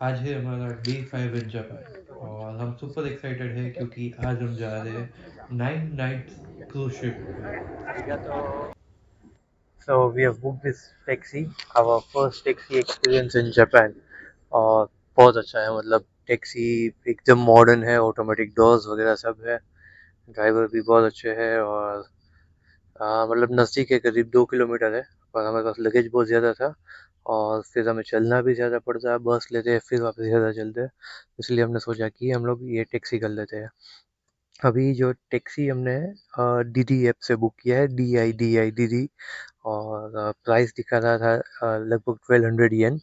आज है हमारा डे 5 इन जापान और हम सुपर एक्साइटेड है क्योंकि आज हम जा रहे हैं 9 नाइट्स क्रूज शिप पे। So we have booked this taxi, our first taxi experience in Japan. और बहुत अच्छा है, मतलब टैक्सी एकदम मॉडर्न है, ऑटोमेटिक डोर्स वगैरह सब है, ड्राइवर भी बहुत अच्छे हैं और मतलब नज़दीक है, करीब 2 किलोमीटर है। पर हमारे पास लगेज बहुत ज़्यादा था और फिर हमें चलना भी ज़्यादा पड़ता है, बस लेते हैं फिर वापस ज़्यादा चलते हैं, इसलिए हमने सोचा कि हम लोग ये टैक्सी कर लेते हैं। अभी जो टैक्सी हमने डीडी ऐप से बुक किया है, डी आई डीडी, और प्राइस दिखा रहा था लगभग 1200 येन,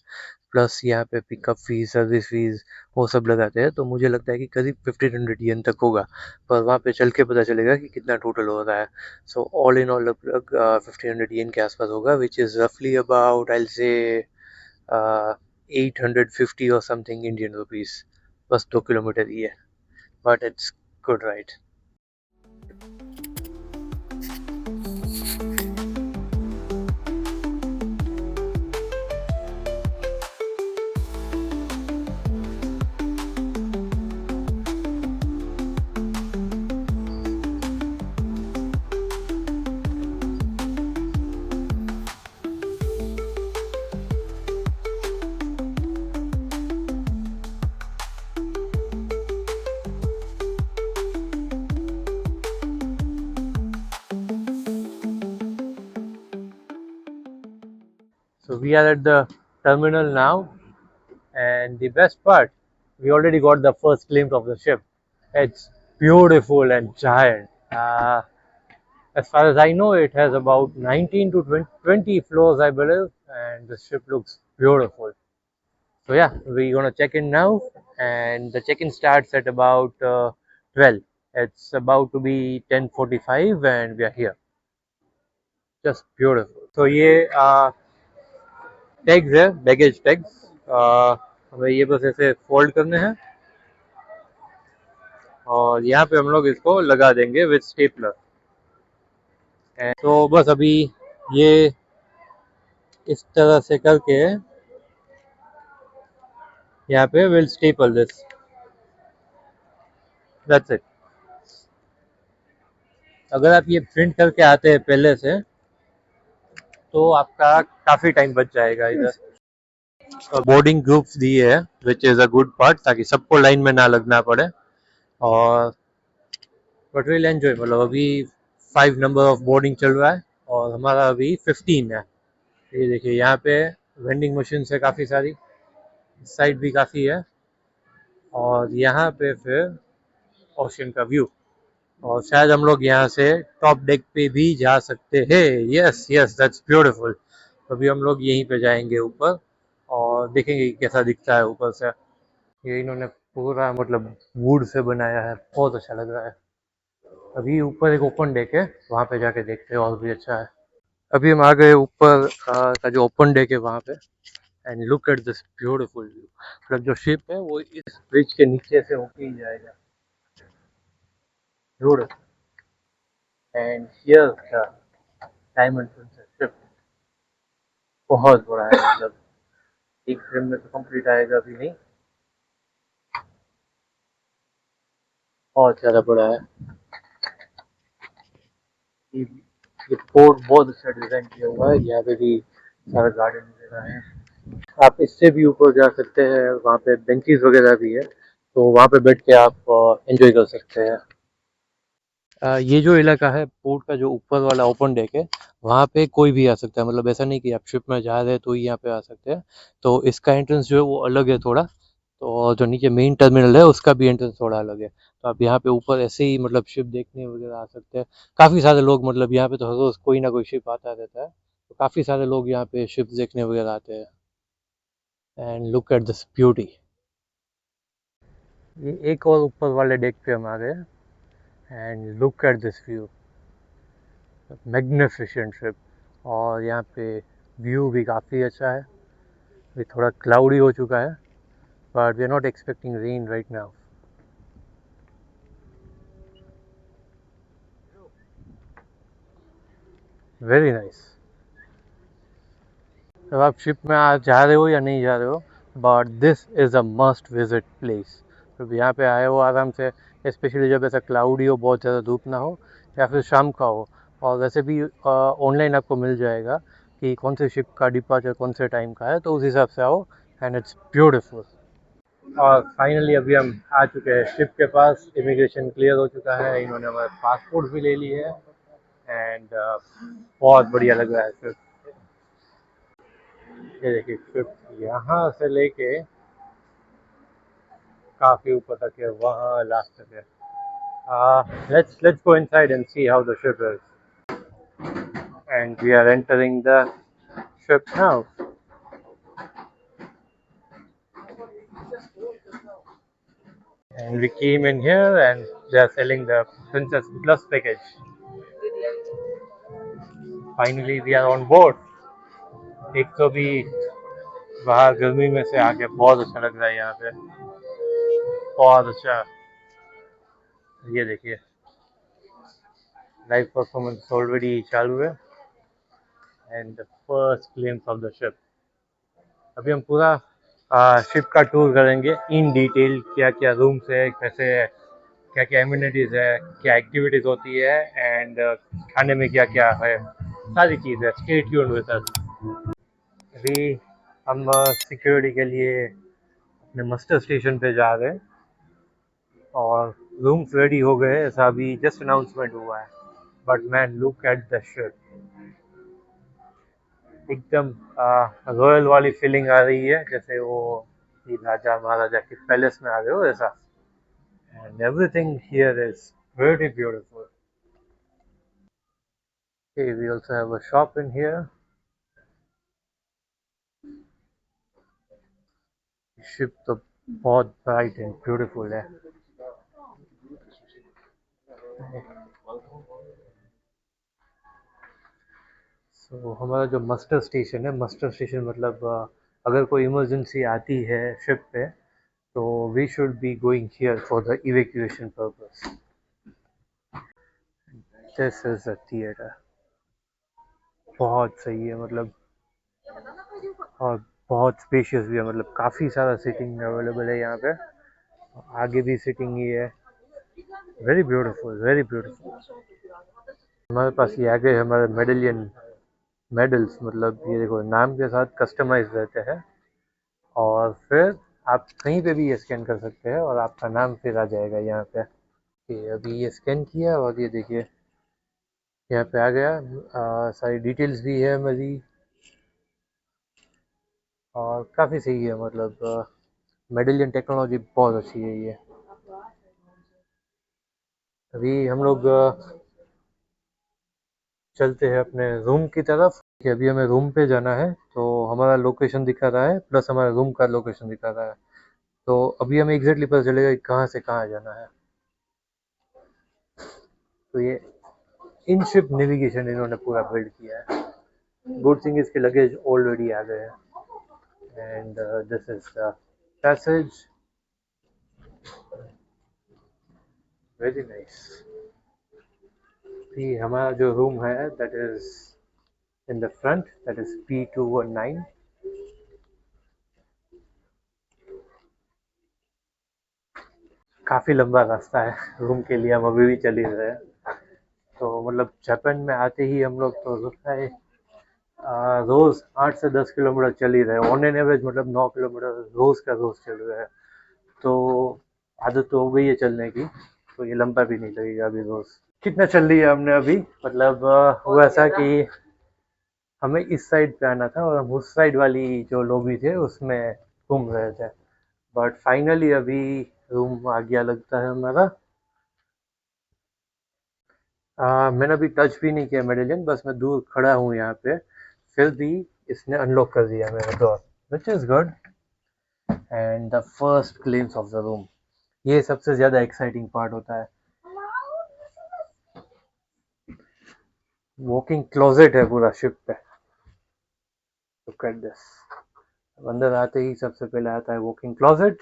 प्लस यहाँ पे पिकअप फीस, सर्विस फीस, वो सब लगाते हैं, तो मुझे लगता है कि करीब 1500 येन तक होगा। पर वहाँ पे चल के पता चलेगा कि कितना टोटल हो रहा है। सो ऑल इन ऑल लगभग 1500 येन के आसपास होगा, विच इज़ रफली अबाउट आई से 850 और समथिंग इंडियन रुपीज़। बस 2 किलोमीटर ही है, but it's good ride. So we are at the terminal now, and the best part, we already got the first glimpse of the ship. It's beautiful and giant. As far as I know, it has about 19 to 20 floors, I believe, and the ship looks beautiful. So yeah, we're gonna check in now, and the check-in starts at about 12. It's about to be 10:45, and we are here. Just beautiful. So ये tags है, baggage tags. हमें ये बस ऐसे fold करने हैं और यहाँ पे हम लोग इसको लगा देंगे विद स्टेपलर। तो बस अभी ये इस तरह से करके यहाँ पे will staple this, that's it. अगर आप ये प्रिंट करके आते हैं पहले से तो आपका काफ़ी टाइम बच जाएगा इधर। बोर्डिंग ग्रुप्स दिए है, which is a good part, ताकि सबको लाइन में ना लगना पड़े। और बट विल एंजॉय, मतलब अभी 5 नंबर ऑफ बोर्डिंग चल रहा है और हमारा अभी 15 है। ये देखिए, यहाँ पे वेंडिंग मशीन है काफ़ी सारी, इस साइड भी काफ़ी है, और यहाँ पे फिर ओशन का व्यू। और शायद हम लोग यहाँ से टॉप डेक पे भी जा सकते हैं। Yes yes, that's beautiful. अभी हम लोग यहीं पे जाएंगे ऊपर और देखेंगे कि कैसा दिखता है ऊपर से। ये इन्होंने पूरा मतलब वुड से बनाया है, बहुत अच्छा लग रहा है। अभी ऊपर एक ओपन डेक है, वहाँ पे जाके देखते हैं, और भी अच्छा है। अभी हम आ गए ऊपर का जो ओपन डेक है वहाँ पे, and look at this beautiful view. मतलब जो शिप है वो इस ब्रिज के नीचे से होके ही जाएगा, beautiful. And here the diamond princess ship, बहुत बड़ा है, मतलब एक फ्रेम में तो कंप्लीट आएगा भी नहीं, बहुत ज़्यादा बड़ा है। ये ये पोर्ट बहुत अच्छा डिज़ाइन किया हुआ है, यहाँ पे भी सारा गार्डन वगैरह है। आप इससे भी ऊपर जा सकते हैं, वहाँ पे बेंचेस वगैरह भी है, तो वहाँ पे बैठ के आप एंजॉय कर सकते हैं। ये जो इलाका है, पोर्ट का जो ऊपर वाला ओपन डेक है, वहाँ पे कोई भी आ सकता है, मतलब ऐसा नहीं कि आप शिप में जा रहे हैं तो ही यहाँ पे आ सकते हैं। तो इसका एंट्रेंस जो है वो अलग है थोड़ा, तो जो नीचे मेन टर्मिनल है उसका भी एंट्रेंस थोड़ा अलग है। तो आप यहाँ पे ऊपर ऐसे ही मतलब शिप देखने वगैरह आ सकते हैं। काफ़ी सारे लोग, मतलब यहाँ पे तो हर रोज़ कोई ना कोई शिप आता रहता है, तो काफ़ी सारे लोग यहाँ पे शिप देखने वगैरह आते हैं। And look at this beauty. ये एक और ऊपर वाले डेक पे हम आ गए, and look at this view, magnificent ship. और यहाँ पे व्यू भी काफ़ी अच्छा है। अभी थोड़ा क्लाउडी हो चुका है, but we are not expecting rain right now. Very nice. जब आप शिप में जा रहे हो या नहीं जा रहे हो, but this is a must visit place. तो यहाँ पे आए हो आराम से, स्पेशली जब ऐसा क्लाउडी हो, बहुत ज़्यादा धूप ना हो या फिर शाम का हो। और वैसे भी ऑनलाइन आपको मिल जाएगा कि कौन से शिप का डिपार्चर कौन से टाइम का है, तो उस हिसाब से आओ, एंड इट्स ब्यूटीफुल। और फाइनली अभी हम आ चुके हैं शिप के पास। इमिग्रेशन क्लियर हो चुका है, इन्होंने हमारे पासपोर्ट भी ले लिए है, एंड बहुत बढ़िया लग रहा है शिप। ये देखिए शिप यहाँ से लेके काफ़ी ऊपर तक है, वहाँ लास्ट तक है। Let's go inside and see how the ship is. And we are entering the ship now. And we came in here and they are selling the Princess Plus package. Finally we are on board. एक तो भी बाहर गर्मी में से आके बहुत अच्छा लग रहा है यहाँ पे, बहुत अच्छा। ये देखिए लाइव परफॉर्मेंस ऑलरेडी चालू है, and the first glimpse of the ship. अभी हम पूरा शिप का टूर करेंगे इन डिटेल, क्या क्या रूम्स है, कैसे है, क्या क्या एम्यूनिटीज़ है, क्या एक्टिविटीज़ होती है, एंड खाने में क्या क्या है, सारी चीज़ है। Stay tuned with us. अभी हम सिक्योरिटी के लिए अपने मस्टर स्टेशन पे जा रहे हैं और रूम्स रेडी हो गए, ऐसा अभी जस्ट अनाउंसमेंट हुआ है। But man look at the ship, एकदम रॉयल वाली फीलिंग आ रही है, जैसे वो राजा महाराजा के पैलेस में आ गए हो ऐसा। And everything here is very beautiful. Okay, we also have a shop in here. Ship तो बहुत ब्राइट एंड ब्यूटीफुल है। So, हमारा जो मस्टर स्टेशन है, मस्टर स्टेशन मतलब अगर कोई इमरजेंसी आती है शिप पे, तो we should be going here for the evacuation purpose. This is a theatre, बहुत सही है मतलब, और बहुत स्पेशियस भी है, मतलब काफ़ी सारा सीटिंग अवेलेबल है यहाँ पे। आगे भी सीटिंग ही है। Very beautiful, very beautiful. हमारे पास ये आगे हमारे मेडलियन मेडल्स, मतलब ये देखो नाम के साथ कस्टमाइज रहते हैं, और फिर आप कहीं पे भी ये स्कैन कर सकते हैं और आपका नाम फिर आ जाएगा यहाँ पे। अभी ये स्कैन किया और ये देखिए यहाँ पे आ गया। सारी डिटेल्स भी है मेरी, और काफ़ी सही है, मतलब मेडलियन टेक्नोलॉजी बहुत अच्छी है ये। अभी हम लोग चलते हैं अपने रूम की तरफ, कि अभी हमें रूम पे जाना है, तो हमारा लोकेशन दिखा रहा है प्लस हमारा रूम का लोकेशन दिखा रहा है, तो अभी हमें एग्जैक्टली पता चलेगा कि कहाँ से कहाँ जाना है। तो ये इन शिप नेविगेशन इन्होंने पूरा बिल्ड किया है। गुड थिंग इसके लगेज ऑलरेडी आ गए हैं, and this is the passage, very nice. ये हमारा जो रूम है that is in the front, that is P219। काफ़ी लंबा रास्ता है रूम के लिए, हम अभी भी चल ही रहे हैं। तो मतलब जापान में आते ही हम लोग तो रोज़ 8 से 10 किलोमीटर चल ही रहे, ऑन एन एवरेज मतलब 9 किलोमीटर रोज़ का रोज़ चल रहे हैं। तो आदत तो हो गई है चलने की, तो ये लंबा भी नहीं लगेगा अभी रोज़। कितना चल लिया हमने अभी, मतलब हुआ ऐसा कि हमें इस साइड पे आना था और हम उस साइड वाली जो लॉबी थे उसमें घूम रहे थे, बट फाइनली अभी रूम आ गया लगता है हमारा। मैंने अभी टच भी नहीं किया मेडेलियन, बस मैं दूर खड़ा हूँ यहाँ पे, फिर भी इसने अनलॉक कर दिया मेरा door, which is good. And the first glimpse of the room, ये सबसे ज़्यादा एक्साइटिंग पार्ट होता है। वॉकिंग क्लोजेट है पूरा शिप पे, लुक एट दिस। अंदर आते ही सबसे पहले आता है walking closet,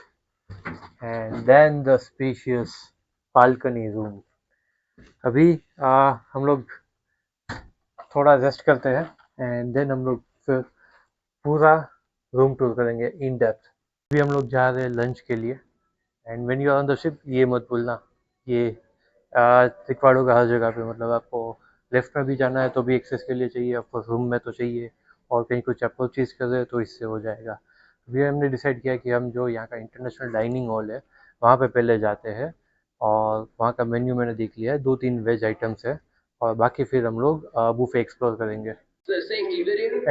and then the spacious balcony room. अभी हम लोग थोड़ा रेस्ट करते हैं, एंड देन हम लोग फिर पूरा रूम टूर करेंगे इन डेप्थ। अभी हम लोग जा रहे हैं लंच के लिए। And when you are on the ship ये मत भूलना, ये तिकवाड़ों का हर जगह पे मतलब आपको लेफ्ट में भी जाना है तो भी एक्सेस के लिए चाहिए, आपको रूम में तो चाहिए, और कहीं कुछ आप परचेज कर रहे हो तो इससे हो जाएगा। अभी हमने डिसाइड किया कि हम जो यहाँ का इंटरनेशनल डाइनिंग हॉल है वहाँ पे पहले जाते हैं, और वहाँ का मेन्यू मैंने देख लिया है, 2-3 वेज आइटम्स है, और बाकी फिर हम लोग बुफे एक्सप्लोर करेंगे।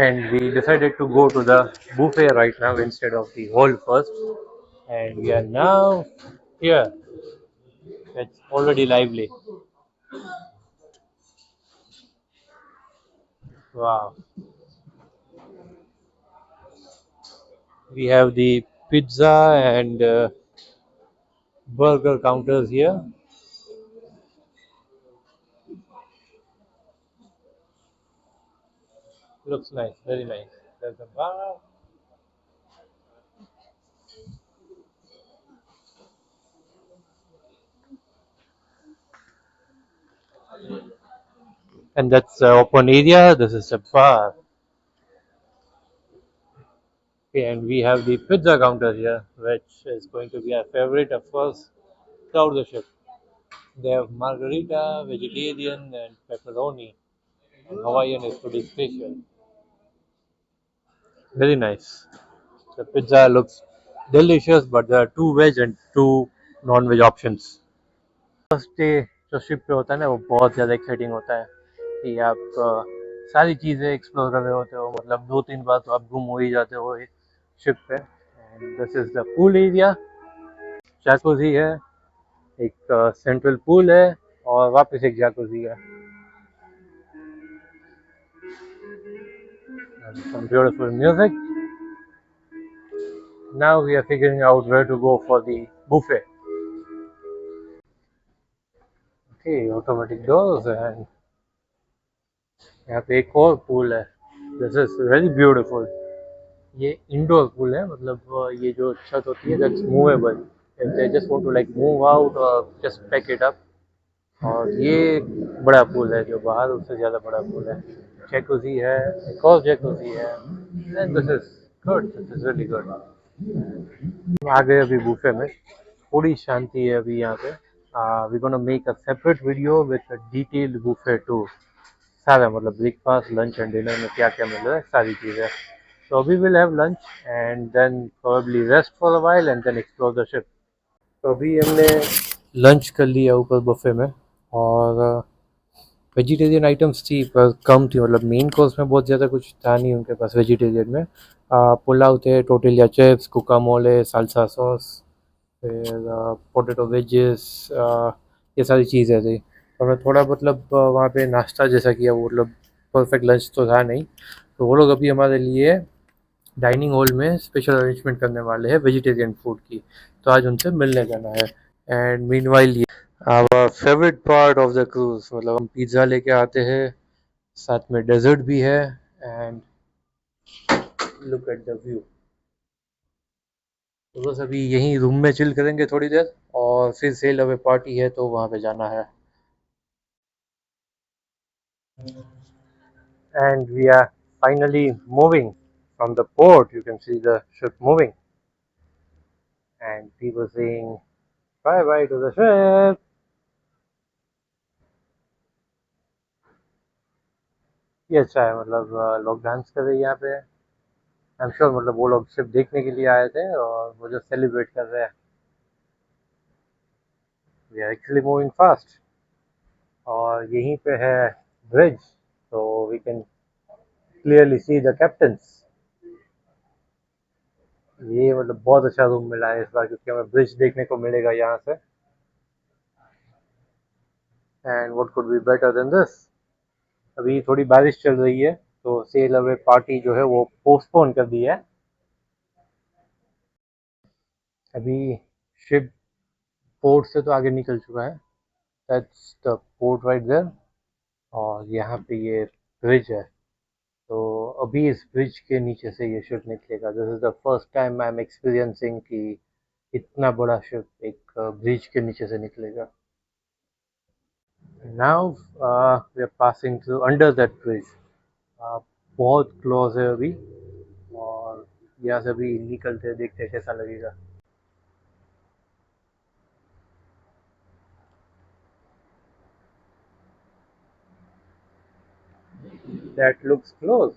And we decided to go to the buffet right now instead of the hall first. And we are now here. It's already lively. Wow. We have the pizza and burger counters here. Looks nice, very nice. There's a bar. And that's the open area. This is a bar. Okay, and we have the pizza counter here, which is going to be our favorite, of course, throughout the ship. They have margarita, vegetarian, and pepperoni. And Hawaiian is pretty special. Very nice. The pizza looks delicious, but there are 2 veg and 2 non-veg options. First day जो ship पे होता है ना वो बहुत ज़्यादा exciting होता है कि आप सारी चीज़ें एक्सप्लोर कर रहे होते हो, मतलब 2-3 बार तो आप गुम हो ही जाते हो शिप पे। And this is the pool area, jacuzzi है, एक सेंट्रल पूल है, और वापस एक जैकुजी है। Some beautiful music. Now we are figuring out where to go for the buffet. Okay, automatic doors, and यहाँ पे एक और पूल है। This is very beautiful. ये इंडोर पूल है, मतलब ये जो छत होती है that's movable, if they just want to like move out और जस्ट पैक इट अप। और ये एक बड़ा पूल है जो बाहर, उससे ज़्यादा बड़ा पूल है। जैकुजी है, एक और जैकुजी है, and this is good, this is really good. आ गए अभी बुफे में, थोड़ी शांति है अभी यहाँ पे। We gonna make a separate video with a detailed buffet tour, सारा मतलब ब्रेकफास्ट लंच एंड डिनर में क्या क्या मिल रहा है सारी चीज़ें। So we will have lunch and then probably rest for a while and then explore the ship. तो अभी हमने लंच कर लिया ऊपर बुफे में, और वेजिटेरियन आइटम्स थी पर कम थी, मतलब मेन कोर्स में बहुत ज़्यादा कुछ था नहीं उनके पास वेजिटेरियन में। पुलाव थे, टोटेलिया चिप्स, गुकामोले, साल्सा सॉस, फिर पोटैटो वेजेस, ये सारी चीज़ें थी। तो हमने थोड़ा मतलब वहाँ पे नाश्ता जैसा किया, वो मतलब परफेक्ट लंच तो था नहीं। तो वो लोग अभी हमारे लिए डाइनिंग हॉल में स्पेशल अरेंजमेंट करने वाले हैं वेजिटेरियन फूड की, तो आज उनसे मिलने जाना है। एंड मीनवाइल ये our favourite part of the cruise, मतलब हम पिज़्ज़ा लेके आते हैं, साथ में डेजर्ट भी है, and look at the view. तो बस अभी यहीं रूम में चिल करेंगे थोड़ी देर, और फिर सेल अवे पार्टी है तो वहाँ पे जाना है। And we are finally moving from the port, you can see the ship moving and people saying bye bye to the ship. ये अच्छा है, मतलब लोग डांस कर रहे हैं यहाँ पे। आई एम श्योर मतलब वो लोग सिर्फ देखने के लिए आए थे और वो जो सेलिब्रेट कर रहे हैं। We are actually moving fast, और यहीं पे है ब्रिज, तो we can clearly see the captains. ये मतलब बहुत अच्छा रूम मिला है इस बार, क्योंकि हमें ब्रिज देखने को मिलेगा यहाँ से। And what could be better than this. अभी थोड़ी बारिश चल रही है तो सेल अवे पार्टी जो है वो पोस्टपोन कर दी है। अभी शिप पोर्ट से तो आगे निकल चुका है, that's the port right there, और यहाँ पे ये ब्रिज है। तो अभी इस ब्रिज के नीचे से ये शिप निकलेगा। This is the first time I am experiencing कि इतना बड़ा शिप एक ब्रिज के नीचे से निकलेगा। Now we are passing through under that bridge. बहुत क्लोज है अभी, और यहाँ से अभी निकलते हैं, देखते हैं कैसा लगेगा। That looks close.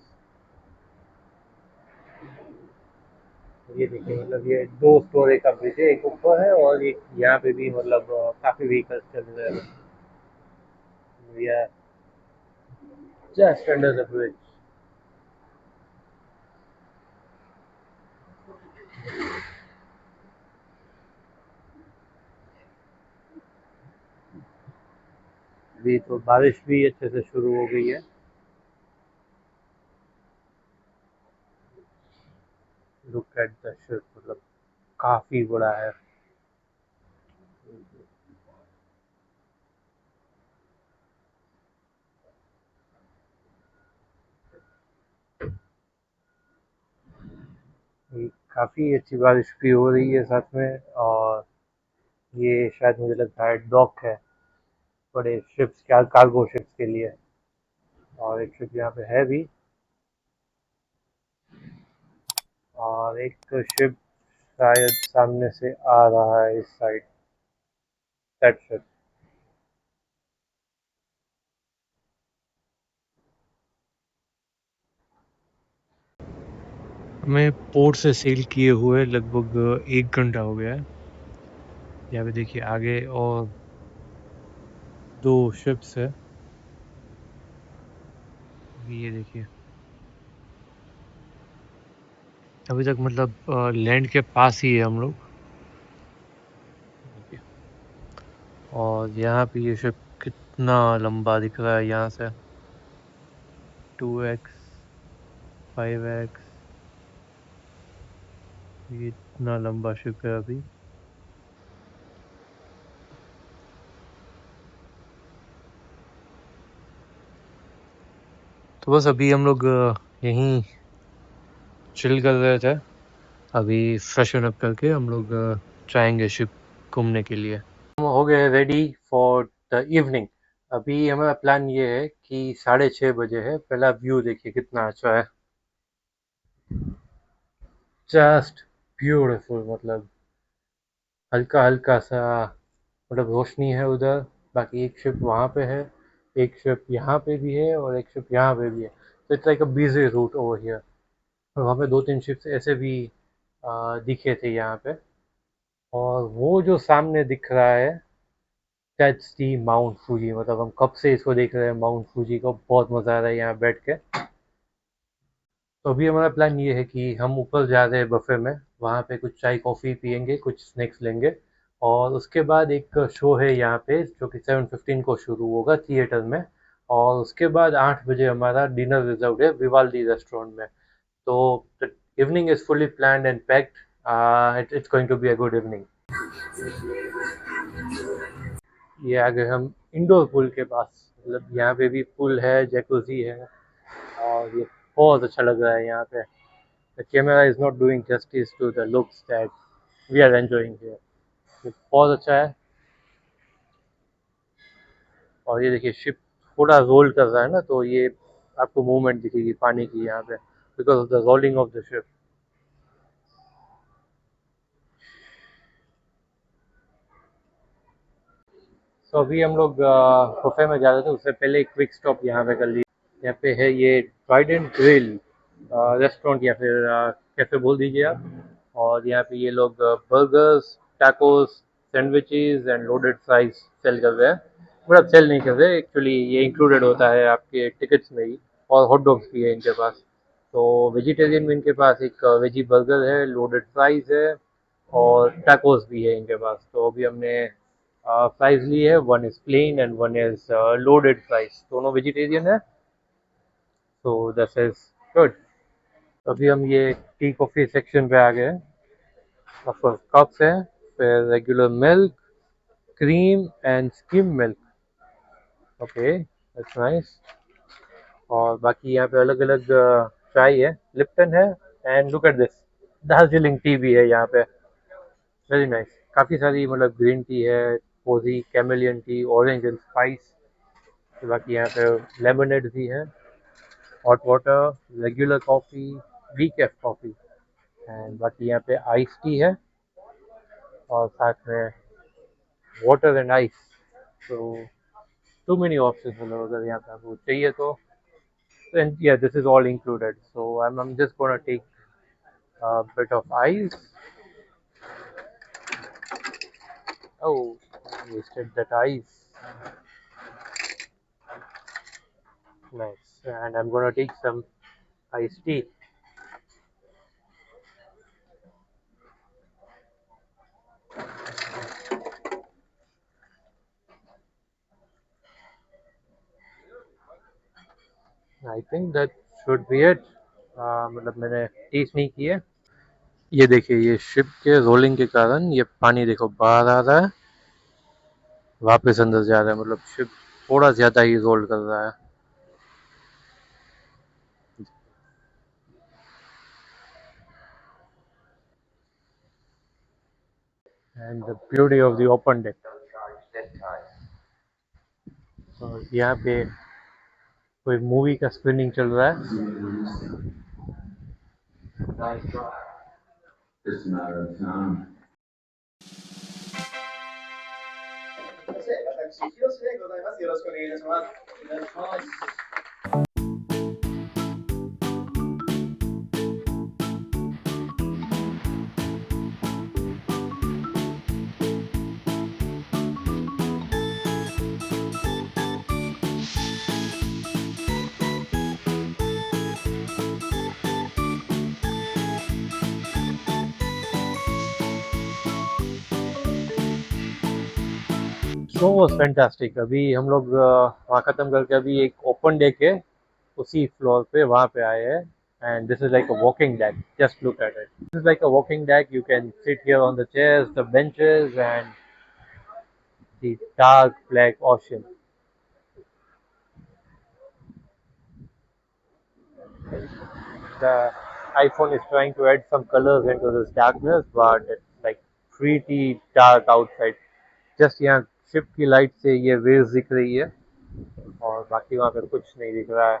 ये देखिए, मतलब ये दो स्टोरी का ब्रिज है, एक ऊपर है और एक यहाँ पे भी, मतलब काफी व्हीकल्स चल रहे हैं। We are just under the bridge. अभी तो बारिश भी अच्छे से शुरू हो गई है। लुक एट द शिप, मतलब काफी बड़ा है। ये काफी अच्छी बारिश भी हो रही है साथ में, और ये शायद मुझे लगता है डॉक है बड़े शिप्स, क्या कार्गो शिप्स के लिए। और एक शिप यहाँ पे है भी, और एक शिप शायद सामने से आ रहा है इस साइड। That ship. हमें पोर्ट से सेल किए हुए लगभग 1 घंटा हो गया है। यहाँ पे देखिए आगे और 2 शिप्स है। ये देखिए, अभी तक मतलब लैंड के पास ही है हम लोग। देखिए, और यहाँ पे ये शिप कितना लंबा दिख रहा है यहाँ से। 2x, 5x, ये इतना लंबा शिप है अभी। तो बस अभी हम लोग यहीं चिल कर रहे थे। अभी फ्रेशन अप करके हम लोग जाएंगे शिप घूमने के लिए। हम हो गए रेडी फॉर द इवनिंग। अभी हमारा प्लान ये है कि 6:30 बजे है, पहला व्यू देखिए कितना अच्छा है। जस्ट ब्यूटीफुल, मतलब हल्का हल्का सा, मतलब रोशनी है उधर। बाकी एक शिप वहाँ पे है, एक शिप यहाँ पे भी है, और एक शिप यहाँ पे भी है। तो it's like a busy route over here. और वहाँ पे 2-3 शिप्स ऐसे भी दिखे थे यहाँ पे। और वो जो सामने दिख रहा है, दैट्स दी माउंट फूजी। मतलब हम कब से इसको देख रहे हैं, माउंट फूजी को। बहुत मज़ा आ रहा है यहाँ बैठ के। तो अभी हमारा प्लान ये है कि हम ऊपर जा रहे हैं बफे में, वहाँ पे कुछ चाय कॉफ़ी पियेंगे, कुछ स्नैक्स लेंगे। और उसके बाद एक शो है यहाँ पे जो कि 7:15 को शुरू होगा थिएटर में। और उसके बाद 8 बजे हमारा डिनर रिजर्व है विवाल्डी रेस्टोरेंट में। तो the evening is fully planned and packed. It's going to be a good evening. ये आ गए हम इंडोर पूल के पास। मतलब यहाँ पे भी पूल है, जैकुजी है, और ये बहुत अच्छा लग रहा है यहाँ पे। The camera is not doing justice to the looks that we are enjoying here. ये बहुत अच्छा है। और ये देखिए शिप थोड़ा रोल कर रहा है ना, तो ये आपको मूवमेंट दिखेगी पानी की यहाँ पे, because of the rolling of the ship. तो अभी हम लोग बुफे में जा रहे थे, उससे पहले एक क्विक स्टॉप यहाँ पे कर लिया। यहाँ पे है ये ट्राइडेंट ग्रिल रेस्टोरेंट, या फिर कैफे बोल दीजिए आप। और यहाँ पे ये लोग burgers, tacos, sandwiches and loaded fries sell कर रहे हैं। मतलब सेल नहीं कर रहे एक्चुअली, ये इंक्लूडेड होता है आपके टिकट्स में ही। और हॉट डॉग्स भी है इनके पास। तो वेजिटेरियन में इनके पास एक वेजी बर्गर है, लोडेड फ्राइज है, और टैकोस भी है इनके पास। तो अभी हमने फ्राइज ली है, one is plain and one is loaded fries, दोनों वेजिटेरियन है। तो दिस इज गुड। अभी हम ये टी कॉफ़ी सेक्शन पे आ गए हैं। ऑफकोर्स कप्स है, फिर regular milk, cream and skim milk. Okay, that's nice. और बाकी यहाँ पे अलग अलग चाय है, लिप्टन है, and look at this, Darjeeling tea भी है यहाँ पे। Very nice. काफ़ी सारी मतलब ग्रीन टी है, cozy, camellia tea, orange and spice. बाकी यहाँ पे लेमनेड भी है, hot water, regular coffee, decaf coffee. And बाकी यहाँ पे आइस टी है और साथ में वाटर एंड आइस। तो टू मेनी ऑप्शंस, मतलब अगर यहाँ पे आपको चाहिए तो and yeah, this is all included. So I'm just gonna take a bit of ice. Oh, wasted that ice. Nice. And I'm gonna take some iced tea. I think that should be it. मतलब मैंने test नहीं की है। ये देखिए, ये ship के rolling के कारण ये पानी देखो बाहर आ रहा है, वापस अंदर जा रहा है, मतलब शिप थोड़ा ज्यादा ही रोल कर रहा है। And the beauty of the open deck. और यहाँ पे कोई मूवी का स्क्रीनिंग चल रहा है। Just a matter of time. Show was fantastic. अभी हम लोग वहाँ ख़त्म करके अभी एक ओपन डेक है उसी फ्लोर पे, वहाँ पे आए हैं। And this is like a walking deck, just look at it, this is like a walking deck. You can sit here on the chairs, the benches and the dark black ocean. The iPhone is trying to add some colors into this darkness, but it's like pretty dark outside. Just यहाँ ship की light से ये waves दिख रही है और बाकी वहाँ पे कुछ नहीं दिख रहा है।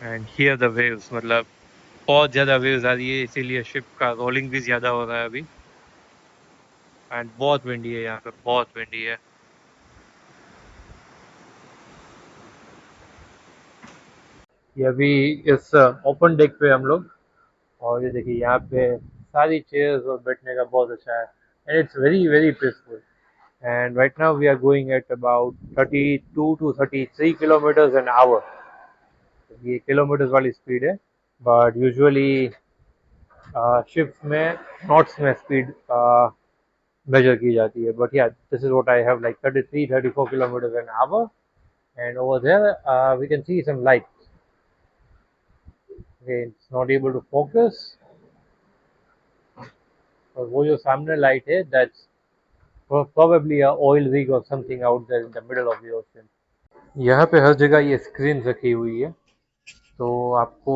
एंड हियर द वेव्स, मतलब बहुत ज़्यादा वेव्स आ रही है, इसीलिए शिप का रोलिंग भी ज़्यादा हो रहा है अभी। एंड बहुत विंडी है यहाँ पे, बहुत विंडी है। ये अभी इस ओपन डेक पे हम लोग, और ये देखिए यहाँ पे सारी चेयर्स और बैठने का बहुत अच्छा है। And it's very very peaceful. And right now we are going at about 32 to 33 kilometers an hour. ये किलोमीटर्स वाली स्पीड है, बट यूजुअली शिप्स में नॉट्स में स्पीड मेजर की जाती है। बट या this is what I have, like 33-34 kilometers an hour, and over there we can see some lights. Okay, it's not able to focus, और वो जो सामने लाइट है, that's probably a oil rig or something out there in the middle of the ocean. यहाँ पे हर जगह ये screen रखी हुई है, तो आपको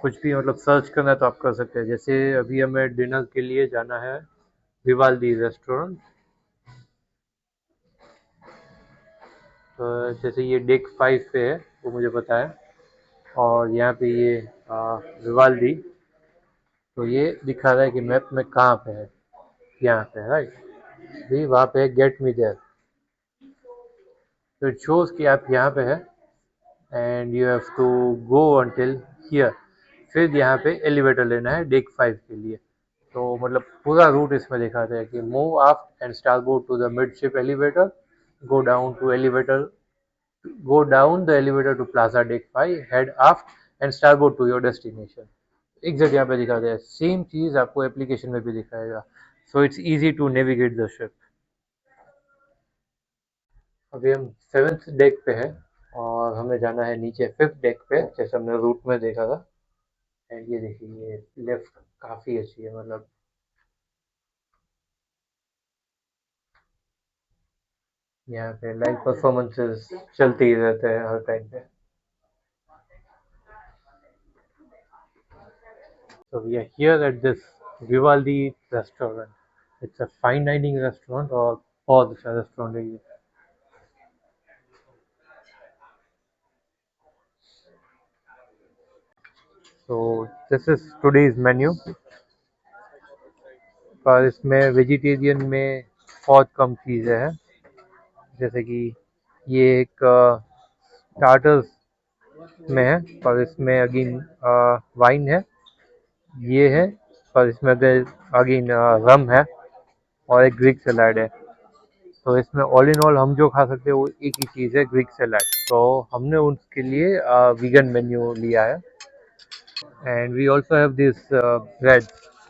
कुछ भी मतलब सर्च करना है तो आप कर सकते हैं। जैसे अभी हमें डिनर के लिए जाना है विवाल्दी रेस्टोरेंट, तो जैसे ये डेक 5 पे है वो मुझे पता है, और यहाँ पे ये विवाल्दी, तो ये दिखा रहा है कि मैप में कहाँ पे है, यहाँ पे है राइट, भी वहाँ पे है गेट मी देयर, तो इट शोज कि आप यहाँ पे है and you have to go until here. फिर यहाँ पे एलिवेटर लेना है डेक 5 के लिए। तो मतलब पूरा रूट इसमें दिखाते हैं कि move up and starboard to the midship elevator, go down to elevator, go down the elevator to plaza deck 5, head up and starboard to your destination. Exact यहाँ पे दिखाते हैं, सेम चीज आपको एप्लीकेशन में भी दिखाएगा, so it's easy to navigate the ship. अभी हम 7th डेक पे है और हमें जाना है नीचे 5th डेक पे, जैसे हमने रूट में देखा था। एंड ये देखिए, ये लेफ्ट काफ़ी अच्छी है, मतलब यहाँ पे लाइव परफॉर्मेंसेस चलते ही रहते हैं हर टाइम पे। So we are here at this Vivaldi restaurant. It's a fine dining restaurant और बहुत अच्छा रेस्टोरेंट है ये। So this is today's menu. पर इसमें वेजिटेरियन में बहुत कम चीज़ें हैं, जैसे कि ये एक स्टार्टर्स में है, पर इसमें अगेन वाइन है, ये है, पर इसमें अगेन रम है और एक ग्रीक सलाड है। तो इसमें ऑल इन ऑल हम जो खा सकते हैं वो एक ही चीज़ है, ग्रीक सलाड। तो हमने उसके लिए वीगन मेन्यू लिया है। And we also have this bread,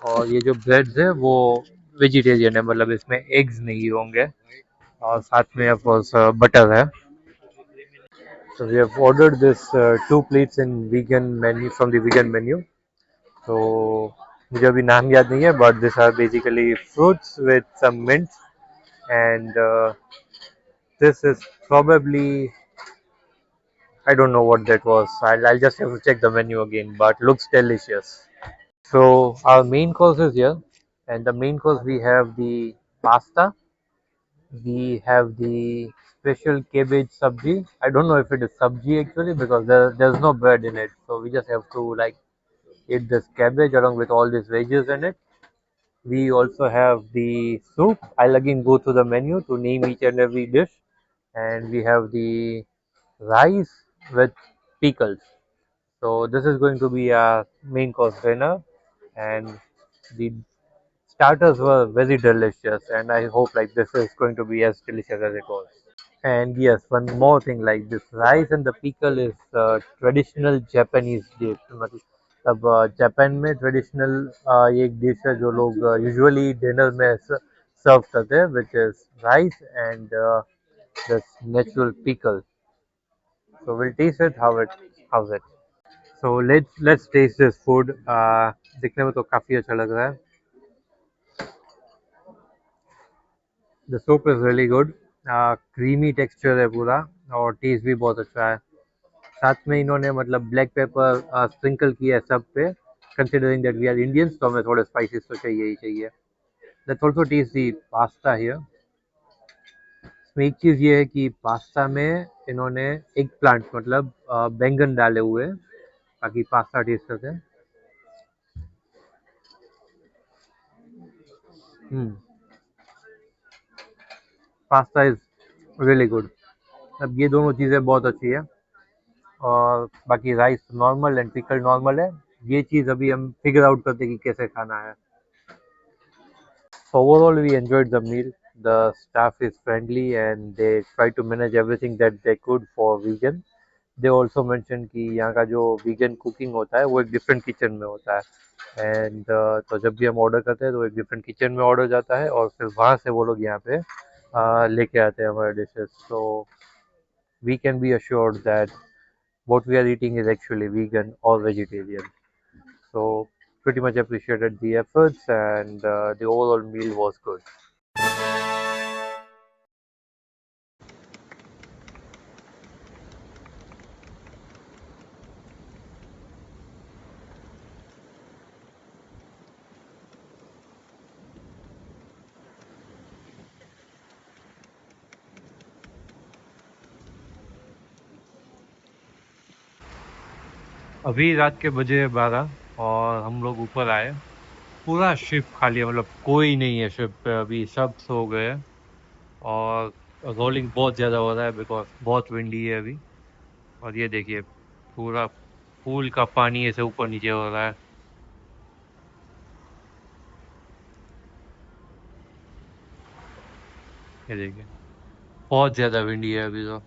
और ये जो ब्रेड्स है वो वेजिटेरियन है, मतलब इसमें एग्स नहीं होंगे, और साथ में ऑफ कोर्स बटर है। So we have ordered this 2 plates in vegan menu from the vegan menu. So मुझे अभी नाम याद नहीं है, but these are basically fruits with some mint, and this is probably, I don't know what that was. I'll just have to check the menu again, but looks delicious. So our main course is here, and the main course we have the pasta, we have the special cabbage sabji. I don't know if it is sabji actually, because there's no bread in it, so we just have to like eat this cabbage along with all these veggies in it. We also have the soup. I'll again go through the menu to name each and every dish, and we have the rice with pickles. So this is going to be our main course dinner, and the starters were very delicious, and I hope like this is going to be as delicious as it was. And yes, one more thing, like this rice and the pickle is traditional Japanese dish. मतलब Japan में traditional ये एक dish है जो लोग usually dinner में सर्व करते हैं, which is rice and this natural pickle. So we'll taste it how's it. So let's taste this food. दिखने में तो काफ़ी अच्छा लग रहा है. The soup is really good. Creamy texture है पूरा, और टेस्ट भी बहुत अच्छा है. साथ में इन्होंने मतलब ब्लैक पेपर स्प्रिंकल किया है सब पे, considering that we are Indians, तो हमें थोड़े स्पाइसेस तो चाहिए ही चाहिए. Let's also taste the pasta here. इसमें एक चीज़ ये है कि पास्ता में इन्होंने एग प्लांट मतलब बैंगन डाले हुए हैं ताकि पास्ता टेस्ट करते हैं. Pasta is really good. अब ये दोनों चीज़ें बहुत अच्छी है, और बाकी rice normal and pickle normal है. ये चीज़ अभी हम फिगर आउट करते हैं कि कैसे खाना है. Overall, we enjoyed the meal. The staff is friendly and they try to manage everything that they could for vegan. They also mentioned कि यहाँ का जो vegan cooking होता है वो एक different kitchen में होता है, and तो जब भी हम order करते हैं तो एक different kitchen में order जाता है, और फिर वहाँ से वो लोग यहाँ पे लेके आते हैं हमारे dishes. So we can be assured that what we are eating is actually vegan or vegetarian. So pretty much appreciated the efforts, and the overall meal was good. अभी रात के बजे 12 और हम लोग ऊपर आए. पूरा शिप खाली है, मतलब कोई नहीं है शिप पे अभी, सब सो गए हैं, और रोलिंग बहुत ज़्यादा हो रहा है बिकॉज बहुत विंडी है अभी. और ये देखिए पूरा पूल का पानी ऐसे ऊपर नीचे हो रहा है. ये देखिए बहुत ज़्यादा विंडी है अभी तो.